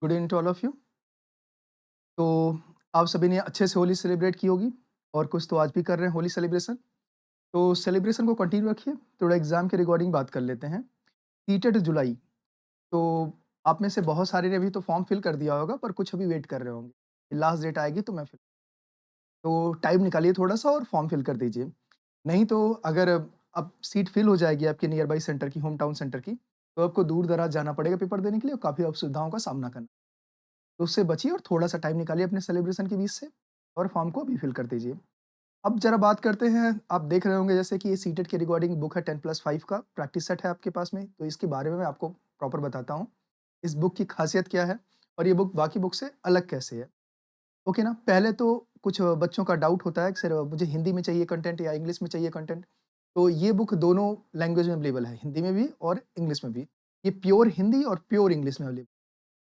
Good evening to all of you. तो आप सभी ने अच्छे से होली सेलिब्रेट की होगी और कुछ तो आज भी कर रहे हैं होली सेलिब्रेशन। तो सेलिब्रेशन को कंटिन्यू रखिए। थोड़ा एग्जाम के रिगार्डिंग बात कर लेते हैं। सीटेड जुलाई। तो आप में से बहुत सारे ने अभी तो फॉर्म फिल कर दिया होगा, पर कुछ अभी वेट कर रहे होंगे। लास्ट डेट आएगी तो मैं फिल, तो टाइम निकालिए थोड़ा सा और फॉर्म फिल कर दीजिए। नहीं तो अगर अब सीट फिल हो जाएगी आपके नियर बाई सेंटर की, होम टाउन सेंटर की, तो आपको दूर दराज जाना पड़ेगा पेपर देने के लिए और काफ़ी असुविधाओं का सामना करना। तो उससे बचिए और थोड़ा-सा टाइम निकालिए अपने सेलिब्रेशन के बीच से और फॉर्म को अभी फिल कर दीजिए। अब ज़रा बात करते हैं, आप देख रहे होंगे जैसे कि ये सीटेट की रिगार्डिंग बुक है 10+5 का प्रैक्टिस सेट है आपके पास में, तो इसके बारे में मैं आपको प्रॉपर बताता हूँ। इस बुक की खासियत क्या है और ये बुक बाकी बुक से अलग कैसे है, ओके ना? पहले तो कुछ बच्चों का डाउट होता है कि सर मुझे हिंदी में चाहिए कंटेंट या इंग्लिश में चाहिए कंटेंट, तो ये बुक दोनों लैंग्वेज में अवेलेबल है, हिंदी में भी और इंग्लिश में भी। ये प्योर हिंदी और प्योर इंग्लिश में अवेलेबल,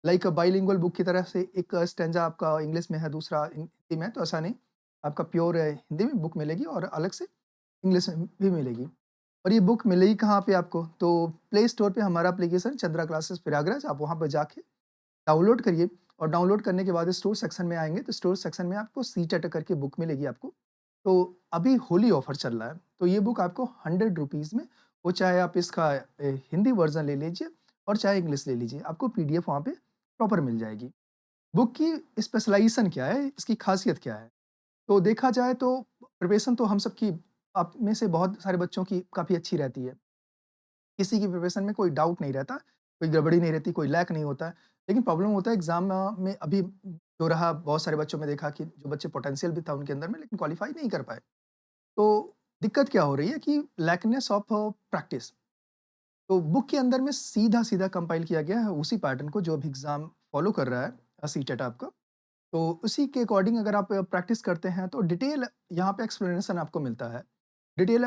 लाइक बाइलिंगुअल बुक की तरह से एक स्टैन्ज़ा आपका इंग्लिश में है, दूसरा हिंदी में है, तो ऐसा नहीं, आपका प्योर हिंदी में बुक मिलेगी और अलग से इंग्लिश में भी मिलेगी। और ये बुक मिलेगी कहाँ पे आपको? तो प्ले स्टोर पे हमारा एप्लीकेशन चंद्रा क्लासेस प्रयागराज, आप वहाँ पे जाके डाउनलोड करिए और डाउनलोड करने के बाद स्टोर सेक्शन में आएँगे, तो स्टोर सेक्शन में आपको सीटेट करके बुक मिलेगी आपको। तो अभी होली ऑफर चल रहा है, तो ये बुक आपको ₹100 में, वो चाहे आप इसका हिंदी वर्ज़न ले लीजिए और चाहे इंग्लिश ले लीजिए, आपको पीडीएफ वहाँ पे प्रॉपर मिल जाएगी। बुक की स्पेशलाइज़ेशन क्या है? इसकी ख़ासियत क्या है? तो देखा जाए तो प्रिपरेशन तो हम सबकी, आप में से बहुत सारे बच्चों की काफ़ी अच्छी रहती है। किसी की प्रिपरेशन में कोई डाउट नहीं रहता, कोई गड़बड़ी नहीं रहती, कोई लैक नहीं होता है। लेकिन प्रॉब्लम होता है एग्ज़ाम में अभी जो रहा, बहुत सारे बच्चों में देखा कि जो बच्चे पोटेंशियल भी था उनके अंदर में, लेकिन क्वालीफाई नहीं कर पाए। तो दिक्कत क्या हो रही है कि लैकनेस ऑफ प्रैक्टिस। तो बुक के अंदर में सीधा-सीधा कंपाइल किया गया है उसी पैटर्न को जो अभी एग्ज़ाम फॉलो कर रहा है, सीटेट आपका। तो उसी के अकॉर्डिंग अगर आप प्रैक्टिस करते हैं तो डिटेल यहाँ पे एक्सप्लेनेशन आपको मिलता है। डिटेल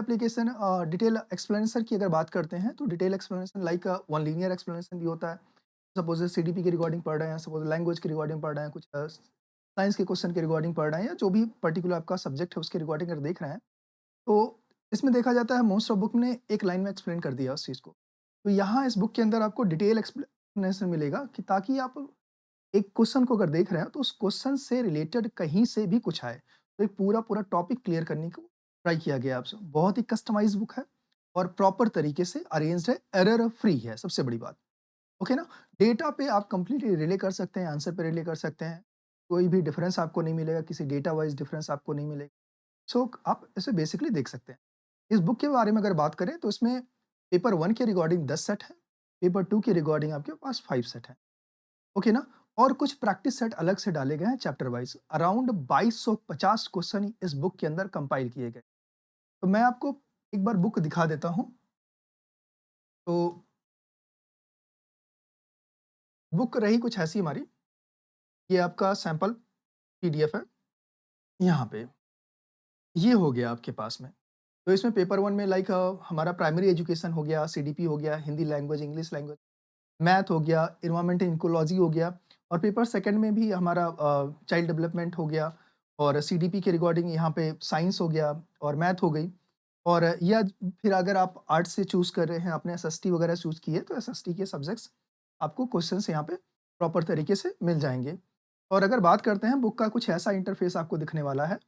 एक्सप्लेनेशन की अगर बात करते हैं तो detail explanation like one linear explanation भी होता है। सपोज़ सीडीपी के रिगार्डिंग पढ़ रहे हैं, सपोज़ लैंग्वेज के रिगार्डिंग पढ़ रहे हैं, कुछ साइंस के क्वेश्चन के रिगार्डिंग पढ़ रहे हैं या जो भी पर्टिकुलर आपका सब्जेक्ट है उसके रिगार्डिंग अगर देख रहे हैं, तो इसमें देखा जाता है मोस्ट ऑफ बुक ने एक लाइन में एक्सप्लेन कर दिया उस चीज़ को। तो यहाँ इस बुक के अंदर आपको डिटेल एक्सप्लेनेशन मिलेगा कि ताकि आप एक क्वेश्चन को अगर देख रहे हैं तो उस क्वेश्चन से रिलेटेड कहीं से भी कुछ आए, तो एक पूरा-पूरा टॉपिक क्लियर करने को ट्राई किया गया है आपसे। बहुत ही कस्टमाइज़्ड बुक है और प्रॉपर तरीके से अरेंज्ड है, एरर फ्री है, सबसे बड़ी बात। ओके ना? डेटा पे आप कंप्लीटली रिले कर सकते हैं, आंसर पे रिले कर सकते हैं। कोई भी डिफरेंस आपको नहीं मिलेगा, किसी डेटा वाइज़ डिफरेंस आपको नहीं मिलेगा। सो आप इसे बेसिकली देख सकते हैं। इस बुक के बारे में अगर बात करें तो इसमें पेपर 1 के रिगार्डिंग 10 सेट है, पेपर 2 के रिगार्डिंग आपके पास 5 सेट हैं। ओके ना? और कुछ प्रैक्टिस सेट अलग से डाले गए हैं चैप्टर वाइज़। अराउंड 2250 क्वेश्चन इस बुक के अंदर कंपाइल किए गए। तो मैं आपको एक बार बुक दिखा देता हूँ। तो बुक रही कुछ ऐसी हमारी, ये आपका सैंपल पीडीएफ है, यहाँ पे। ये हो गया आपके पास में। तो इसमें पेपर 1 में लाइक हमारा प्राइमरी एजुकेशन हो गया, सीडीपी हो गया, Hindi language, English language, math हो गया, एनवायरनमेंट एंड इकोलॉजी हो गया और पेपर सेकंड में भी हमारा चाइल्ड डेवलपमेंट हो गया और सीडीपी के रिगार्डिंग यहाँ पे साइंस हो गया और मैथ हो गई। और या फिर अगर आप आर्ट्स से चूज़ कर रहे हैं, आपने एसएसटी वगैरह चूज़ की है, तो एसएसटी के सब्जेक्ट्स आपको क्वेश्चन्स यहाँ पे प्रॉपर तरीके से मिल जाएँगे। और अगर बात करते हैं बुक का, कुछ ऐसा इंटरफ़ेस आपको दिखने वाला है,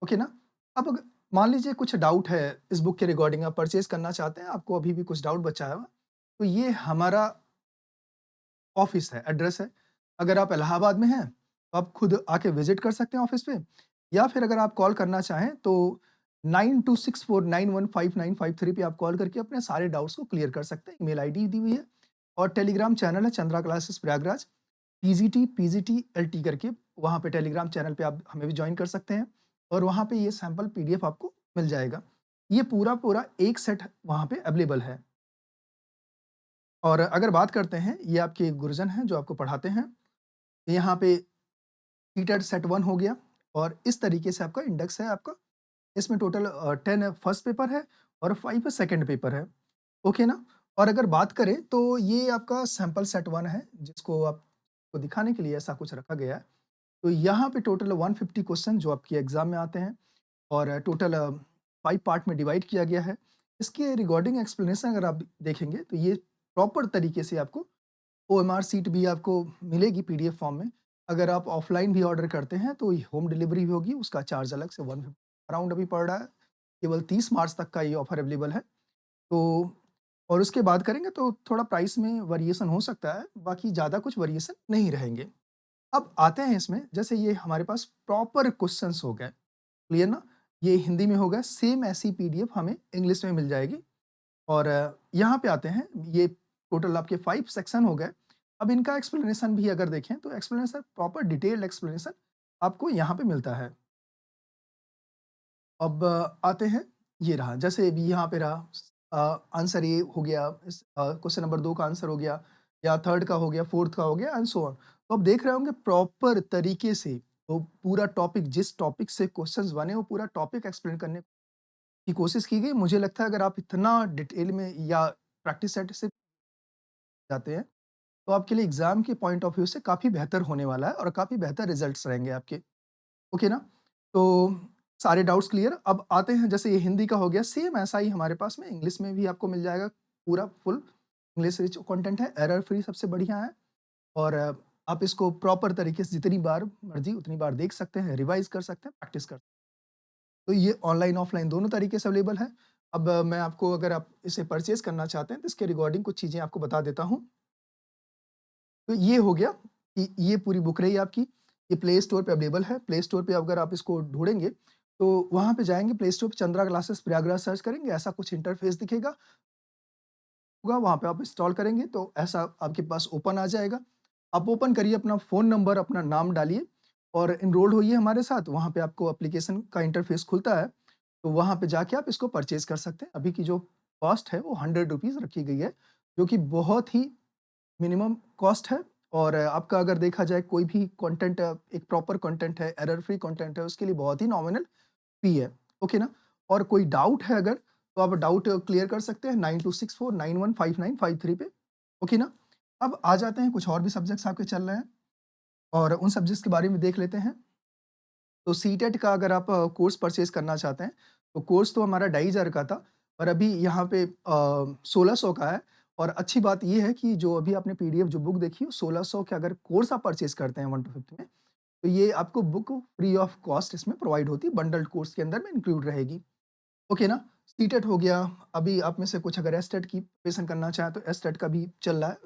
ओके ना? अब अग मान लीजिए कुछ डाउट है इस बुक के रिगार्डिंग, आप परचेज़ करना चाहते हैं, आपको अभी भी कुछ डाउट बचा है, तो ये हमारा ऑफ़िस है, एड्रेस है। अगर आप इलाहाबाद में हैं, तो आप खुद आके विज़िट कर सकते हैं ऑफ़िस पे, या फिर अगर आप कॉल करना चाहें तो 9264915953 पे आप कॉल करके अपने सारे डाउट्स को क्लियर कर सकते हैं। ईमेल आईडी दी हुई है और टेलीग्राम चैनल है Chandra classes Prayagraj, PGT LT करके, वहाँ पे टेलीग्राम चैनल पे आप हमें भी जॉइन कर सकते हैं और वहाँ पे ये सैंपल पीडीएफ आपको मिल जाएगा। ये पूरा-पूरा एक सेट वहाँ पे अवेलेबल है। और अगर बात करते हैं, ये आपके गुरुजन हैं जो आपको पढ़ाते हैं। यहाँ पे टीटेट सेट 1 हो गया और इस तरीके से आपका इंडेक्स है आपका। इसमें टोटल 10 फर्स्ट पेपर है और 5 सेकंड पेपर है। ओके ना? और अगर बात करें तो ये आपका सैंपल सेट 1 है जिसको आपको दिखाने के लिए ऐसा कुछ रखा गया है। तो यहाँ पे टोटल 150 क्वेश्चन जो आपके एग्ज़ाम में आते हैं और टोटल 5 पार्ट में डिवाइड किया गया है। इसके रिगार्डिंग एक्सप्लेनेशन अगर आप देखेंगे तो ये प्रॉपर तरीके से आपको ओएमआर शीट भी आपको मिलेगी पीडीएफ फॉर्म में। अगर आप ऑफलाइन भी ऑर्डर करते हैं तो होम डिलीवरी भी होगी, उसका चार्ज अलग से 150 अराउंड अभी पड़ रहा है। केवल 30 मार्च तक का ये ऑफर अवेलेबल है। तो और उसके बाद करेंगे तो थोड़ा प्राइस में वेरिएशन हो सकता है, बाकी ज़्यादा कुछ वेरिएशन नहीं रहेंगे। अब आते हैं इसमें, जैसे ये हमारे पास प्रॉपर क्वेश्चंस हो गए, क्लियर ना? ये हिंदी में हो गया, सेम ऐसी पीडीएफ हमें इंग्लिश में मिल जाएगी। और यहाँ पे आते हैं, ये टोटल आपके 5 सेक्शन हो गए। अब इनका एक्सप्लेनेशन भी अगर देखें तो एक्सप्लेनेशन प्रॉपर डिटेल्ड एक्सप्लेनेशन आपको यहाँ पे मिलता है। अब आते हैं, ये रहा, जैसे अभी यहाँ पे रहा आंसर ये हो गया, इस क्वेश्चन नंबर 2 का आंसर हो गया, या थर्ड का हो गया, फोर्थ का हो गया एंड सो ऑन। तो आप देख रहे होंगे प्रॉपर तरीके से वो पूरा टॉपिक, जिस टॉपिक से क्वेश्चंस बने वो पूरा टॉपिक एक्सप्लेन करने की कोशिश की गई। मुझे लगता है अगर आप इतना डिटेल में या प्रैक्टिस सेट से जाते हैं, तो आपके लिए एग्ज़ाम के पॉइंट ऑफ व्यू से काफ़ी बेहतर होने वाला है और काफ़ी बेहतर रिज़ल्ट्स रहेंगे आपके, ओके ना? तो सारे डाउट्स क्लियर। अब आते हैं, जैसे ये हिंदी का हो गया, सेम ऐसा ही हमारे पास में इंग्लिश में भी आपको मिल जाएगा, पूरा फुल इंग्लिश रिच कंटेंट है, एरर फ्री सबसे बढ़िया है। और आप इसको प्रॉपर तरीके से जितनी बार मर्ज़ी उतनी बार देख सकते हैं, रिवाइज़ कर सकते हैं, प्रैक्टिस कर। तो ये ऑनलाइन, ऑफलाइन दोनों तरीके से अवेलेबल है। अब मैं आपको, अगर आप इसे परचेज़ करना चाहते हैं, तो इसके रिगार्डिंग कुछ चीज़ें आपको बता देता हूँ। तो ये हो गया कि ये पूरी बुक रही आपकी, ये प्ले स्टोर पे अवेलेबल है। प्ले स्टोर पे अगर आप इसको ढूँढेंगे, तो वहाँ पे जाएँगे, प्ले स्टोर पे चंद्रा क्लासेस प्रयागराज सर्च करेंगे, ऐसा कुछ इंटरफ़ेस दिखेगा होगा, वहाँ पे आप इंस्टॉल करेंगे तो ऐसा आपके पास ओपन आ जाएगा। आप ओपन करिए, अपना फ़ोन नंबर, अपना नाम डालिए और एनरोल्ड होइए हमारे साथ। वहाँ पे आपको एप्लीकेशन का इंटरफ़ेस खुलता है, तो वहाँ पे जाके आप इसको परचेज़ कर सकते हैं। अभी की जो कॉस्ट है वो ₹100 रखी गई है, जो कि बहुत ही मिनिमम कॉस्ट है। और आपका अगर देखा जाए कोई भी कंटेंट, एक प्रॉपर कंटेंट है, एरर फ्री कंटेंट है, उसके लिए बहुत ही नॉमिनल फ़ी है, ओके ना? और कोई डाउट है अगर, तो आप डाउट क्लियर कर सकते हैं 9264915953 पे, ओके ना? अब आ जाते हैं, कुछ और भी सब्जेक्ट्स आपके चल रहे हैं और उन सब्जेक्ट्स के बारे में देख लेते हैं। तो सीटेट का अगर आप कोर्स परचेज़ करना चाहते हैं, तो कोर्स तो हमारा 2500 का था, पर अभी यहाँ पे 1600 का है। और अच्छी बात ये है कि जो अभी आपने पीडीएफ जो बुक देखी, 1600 के अगर कोर्स आप परचेज़ करते हैं 1 टू 5th में, तो ये आपको बुक फ्री ऑफ कॉस्ट इसमें प्रोवाइड होती है, बंडल्ड कोर्स के अंदर में इंक्लूड रहेगी, ओके ना? सीटेट हो गया, अभी आप में से कुछ अगर एसटेट की प्रिपरेशन करना चाहें, तो एसटेट का भी चल रहा है,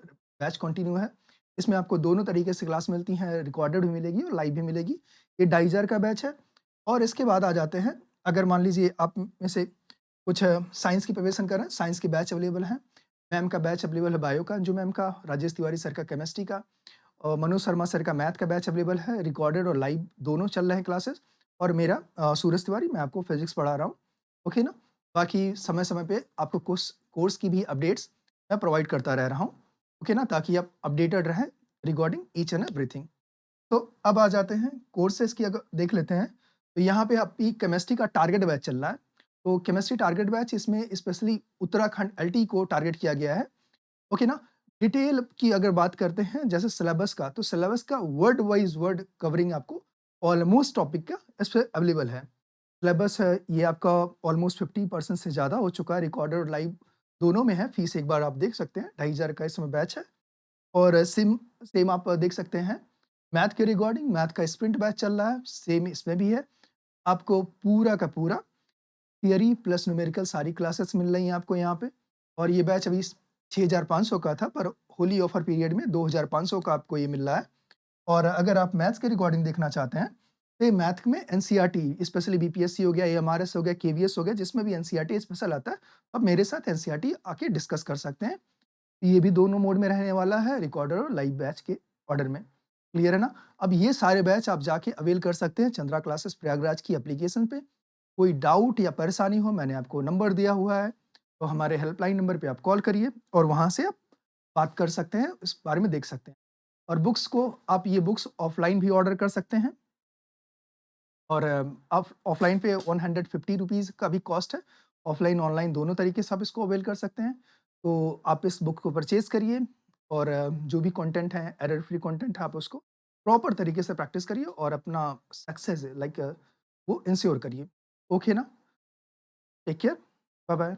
बैच कंटिन्यू है। इसमें आपको दोनों तरीके से क्लास मिलती हैं, रिकॉर्डेड भी मिलेगी और लाइव भी मिलेगी। ये 2500 का बैच है। और इसके बाद आ जाते हैं, अगर मान लीजिए आप में से कुछ साइंस की प्रिपरेशन कर रहे हैं, साइंस के बैच अवेलेबल हैं। मैम का बैच अवेलेबल है बायो का, अंजू मैम का, राजेश तिवारी सर का केमिस्ट्री का, और मनोज शर्मा सर का मैथ का बैच अवेलेबल है, रिकॉर्डेड और लाइव दोनों चल रहे हैं क्लासेस। और मेरा सूरज तिवारी, मैं आपको फिज़िक्स पढ़ा रहा हूँ, ओके ना? बाकी समय-समय पे आपको कोर्स कोर्स की भी अपडेट्स मैं प्रोवाइड करता रह रहा हूँ, ओके ना? ताकि आप अपडेटेड रहें रिगार्डिंग ईच एंड एवरीथिंग। तो अब आ जाते हैं कोर्सेज़ की, अगर देख लेते हैं, तो यहाँ पे आपकी केमिस्ट्री का टारगेट बैच चल रहा है। तो केमिस्ट्री टारगेट बैच, इसमें स्पेशली उत्तराखंड एलटी को टारगेट किया गया है, ओके ना? डिटेल की अगर बात करते हैं, जैसे सिलेबस का, तो सिलेबस का वर्ड वाइज़ वर्ड कवरिंग आपको ऑलमोस्ट टॉपिक का इस पे अवेलेबल है। सिलेबस है ये आपका ऑलमोस्ट 50% से ज़्यादा हो चुका है, रिकॉर्डेड और लाइव दोनों में है। फीस एक बार आप देख सकते हैं, 2500 का इस समय बैच है। और सिम सेम आप देख सकते हैं, मैथ के रिगार्डिंग मैथ का स्प्रिंट बैच चल रहा है, सेम इसमें भी है। आपको पूरा का पूरा थियरी प्लस न्यूमेरिकल सारी क्लासेस मिल रही हैं आपको यहाँ पे। और ये बैच अभी 6500 का था, पर होली ऑफर पीरियड में 2500 का आपको ये मिल रहा है। और अगर आप मैथ्स के रिगार्डिंग देखना चाहते हैं, तो ये मैथ में एनसीईआरटी, स्पेशली बीपीएससी हो गया, एएमआरएस हो गया, केवीएस हो गया, जिसमें भी एनसीईआरटी स्पेशल आता है, आप मेरे साथ एनसीईआरटी आके डिस्कस कर सकते हैं। ये भी दोनों मोड में रहने वाला है, रिकॉर्डर और लाइव बैच के ऑर्डर में। क्लियर है ना? अब ये सारे बैच आप जाके अवेल कर सकते हैं चंद्रा क्लासेस प्रयागराज की एप्लीकेशन पे। कोई डाउट या परेशानी हो, मैंने आपको नंबर दिया हुआ है, तो हमारे हेल्पलाइन नंबर पे आप कॉल करिए और वहाँ से आप बात कर सकते हैं, इस बारे में देख सकते हैं। और बुक्स को, आप ये बुक्स ऑफलाइन भी ऑर्डर कर सकते हैं। और आप ऑफलाइन पे ₹150 का भी कॉस्ट है। ऑफलाइन, ऑनलाइन दोनों तरीके से आप इसको अवेल कर सकते हैं। तो आप इस बुक को परचेज़ करिए और जो भी कंटेंट है, एरर फ्री कंटेंट है, आप उसको प्रॉपर तरीके से प्रैक्टिस करिए और अपना सक्सेस लाइक वो इंश्योर करिए। ओके ना? Take care, bye-bye.